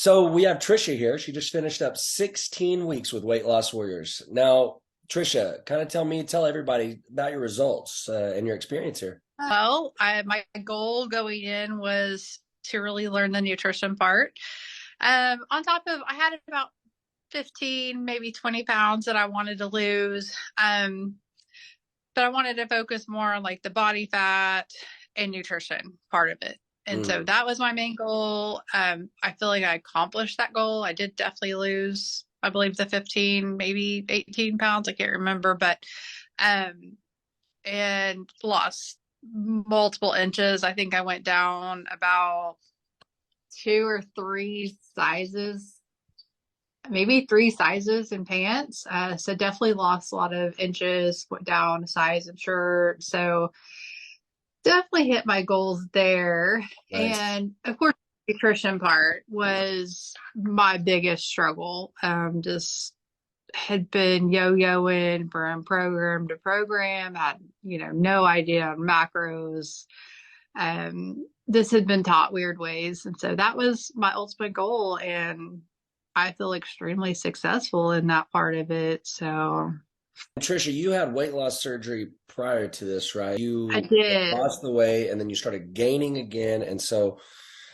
So we have Tricia here. She just finished up 16 weeks with Weight Loss Warriors. Now, Tricia, kind of tell everybody about your results and your experience here. My goal going in was to really learn the nutrition part. On top of, I had about 15, maybe 20 pounds that I wanted to lose. But I wanted to focus more on like the body fat and nutrition part of it. And so Mm, that was my main goal. I feel like I accomplished that goal. I did definitely lose, I believe, the 15, maybe 18 pounds. I can't remember, but um, and lost multiple inches. I think I went down about two or three sizes, maybe three sizes in pants. So definitely lost a lot of inches, went down a size in shirt. So definitely hit my goals there. nice. And of course, the nutrition part was my biggest struggle. Just had been yo-yoing from program to program, had, no idea on macros. This had been taught weird ways. And so that was my ultimate goal. And I feel extremely successful in that part of it. So Tricia, you had weight loss surgery prior to this, right? I You did. lost the weight and then you started gaining again. And so,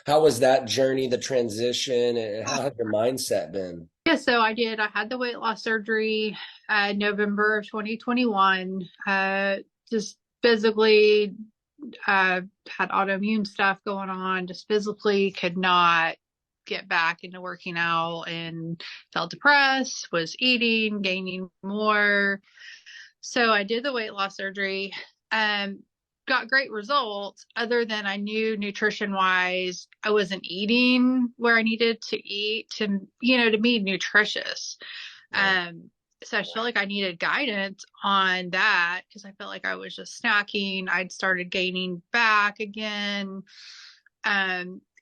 how was that journey, the transition, and how has your mindset been? Yeah, so I did. I had the weight loss surgery November of 2021. Just physically had autoimmune stuff going on, just physically could not get back into working out and felt depressed, was eating, gaining more. So I did the weight loss surgery. Um, got great results other than I knew nutrition wise I wasn't eating where I needed to eat to be nutritious. Right. Um so I felt like I needed guidance on that because I felt like I was just snacking. I'd started gaining back again.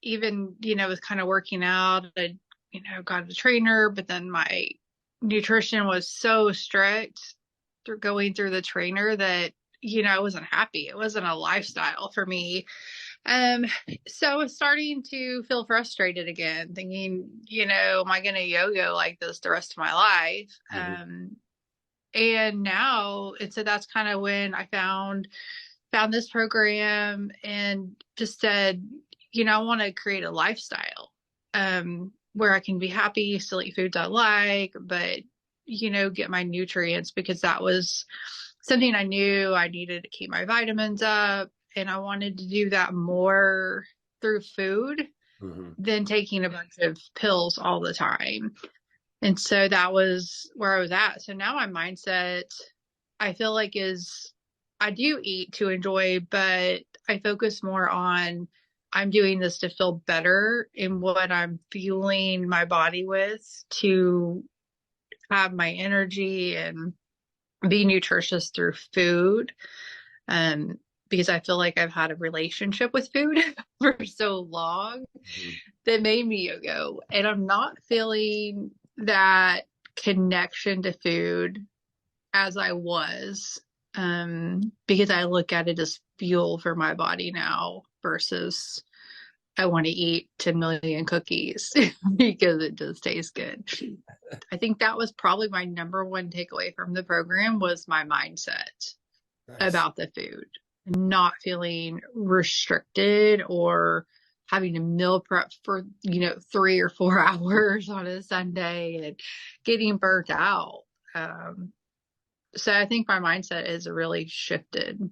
Even, with kind of working out, I, got a trainer, but then my nutrition was so strict through going through the trainer that, I wasn't happy. It wasn't a lifestyle for me. Um, so I was starting to feel frustrated again, thinking, am I going to yo-yo like this the rest of my life? Mhm. And now it's so that's kind of when I found this program and just said, I want to create a lifestyle where I can be happy, still eat foods I like, but get my nutrients because that was something I knew I needed to keep my vitamins up. And I wanted to do that more through food Mhm. than taking a bunch of pills all the time. And so that was where I was at. So now my mindset, I feel like is I do eat to enjoy, but I focus more on I'm doing this to feel better in what I'm fueling my body with to have my energy and be nutritious through food. Um, because I feel like I've had a relationship with food for so long Mhm. that made me yo-go. And I'm not feeling that connection to food as I was, because I look at it as fuel for my body now versus I want to eat 10 million cookies because it just tastes good. I think that was probably my number one takeaway from the program was my mindset Nice. about the food, not feeling restricted or having to meal prep for, 3 or 4 hours on a Sunday and getting burnt out. So I think my mindset is really shifted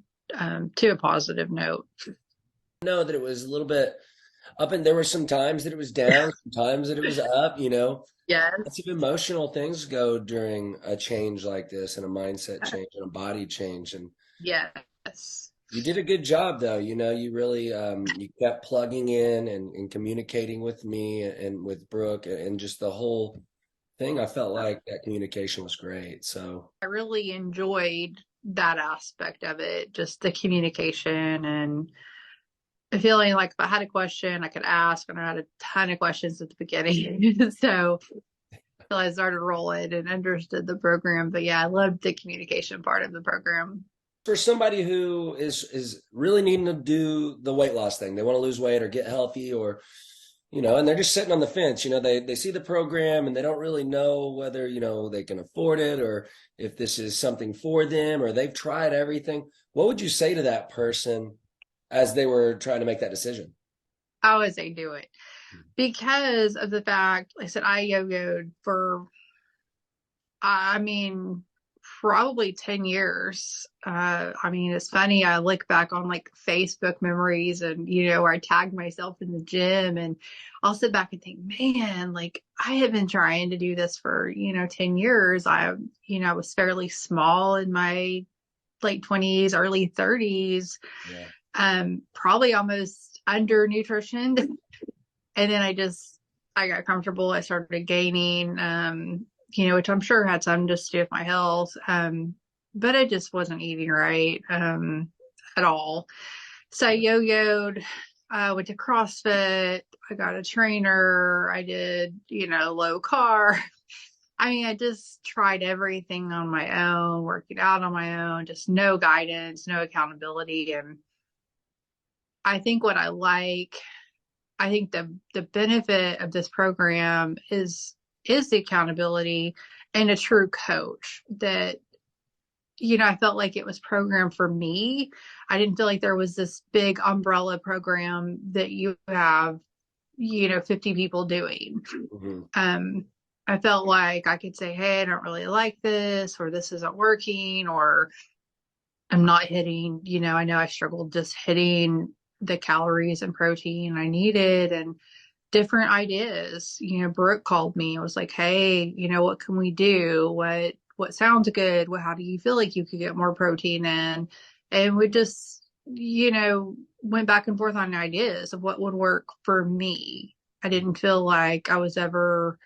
to a positive note. Know that it was a little bit up, and there were some times that it was down, some times that it was up, Lots Yes. of emotional things go during a change like this and a mindset change and a body change. And Yes. you did a good job though. You really you kept plugging in and communicating with me and with Brooke and just the whole thing. I felt like that communication was great. So I really enjoyed that aspect of it, just the communication and feeling like if I had a question, I could ask, and I had a ton of questions at the beginning. So until I started rolling and understood the program. But yeah, I loved the communication part of the program. for somebody who is really needing to do the weight loss thing, they want to lose weight or get healthy or and they're just sitting on the fence. They see the program and they don't really know whether, they can afford it or if this is something for them or they've tried everything. What would you say to that person as they were trying to make that decision? How would they do it? Because of the fact, like I said, I yo-yoed for, I mean, probably 10 years. I mean, it's funny. I look back on like Facebook memories and, where I tagged myself in the gym and I'll sit back and think, man, like I had been trying to do this for, 10 years. I was fairly small in my late 20s, early 30s, Yeah. probably almost under nutrition. And then I got comfortable. I started gaining, which I'm sure had something just to do with my health. But I just wasn't eating right, at all. So I yo-yoed, went to CrossFit. I got a trainer. I did, low carb. I mean, I just tried everything on my own, working out on my own, just no guidance, no accountability. And I think what I think the benefit of this program is the accountability and a true coach that, I felt like it was programmed for me. I didn't feel like there was this big umbrella program that you have, 50 people doing. Hmm. Um, I felt like I could say, hey, I don't really like this, or this isn't working, or I'm not hitting, I know I struggled just hitting the calories and protein I needed and different ideas. Brooke called me and was like, hey, what can we do? What sounds good? How do you feel like you could get more protein in? And we just, went back and forth on ideas of what would work for me. I didn't feel like I was ever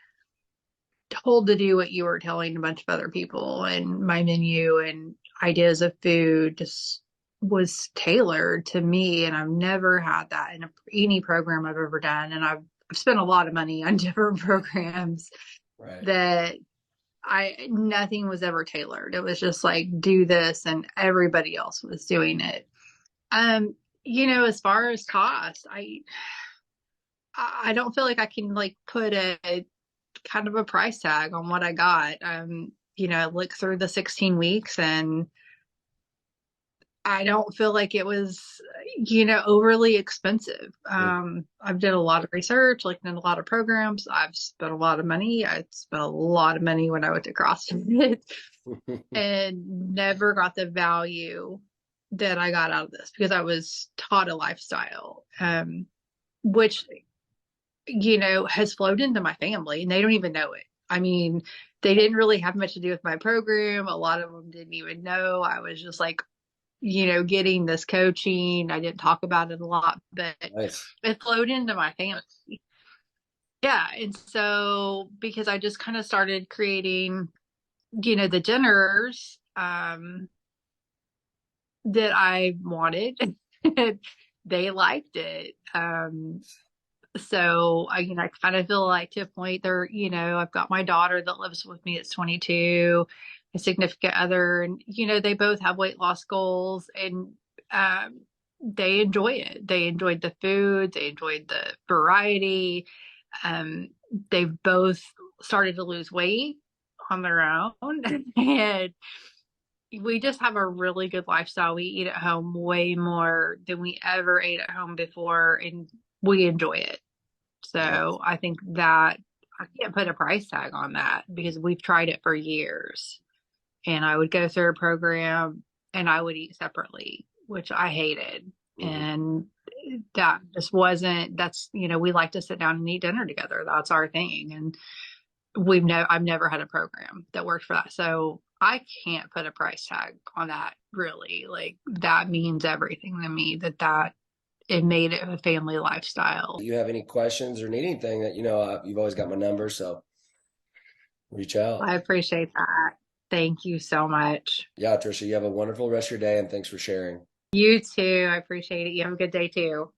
told to do what you were telling a bunch of other people, and my menu and ideas of food just was tailored to me. And I've never had that in any program I've ever done. And I've spent a lot of money on different programs Right. that nothing was ever tailored. It was just like, do this, and everybody else was doing it. Um, as far as cost, I don't feel like I can like put a kind of a price tag on what I got. Look through the 16 weeks and I don't feel like it was, overly expensive. I've did a lot of research, looked at a lot of programs. I've spent a lot of money. I spent a lot of money when I went to CrossFit and never got the value that I got out of this because I was taught a lifestyle, which has flowed into my family and they don't even know it. I mean, they didn't really have much to do with my program. A lot of them didn't even know. I was just like, getting this coaching. I didn't talk about it a lot, but Nice. it flowed into my family. Yeah. And so because I just kind of started creating, the dinners that I wanted, they liked it. So I kind of feel like to a point there, I've got my daughter that lives with me. It's 22, a significant other, and, they both have weight loss goals and, they enjoy it. They enjoyed the food. They enjoyed the variety. Um, they've both started to lose weight on their own and we just have a really good lifestyle. We eat at home way more than we ever ate at home before and we enjoy it. Nice. So I think that I can't put a price tag on that because we've tried it for years. And I would go through a program and I would eat separately, which I hated. Hmm. And that just wasn't, we like to sit down and eat dinner together. That's our thing. And I've never had a program that worked for that. So I can't put a price tag on that really. Like that means everything to me that it made it a family lifestyle. You have any questions or need anything that, you've always got my number, so reach out. I appreciate that. Thank you so much. Yeah, Tricia, you have a wonderful rest of your day and thanks for sharing. You too. I appreciate it. You have a good day too.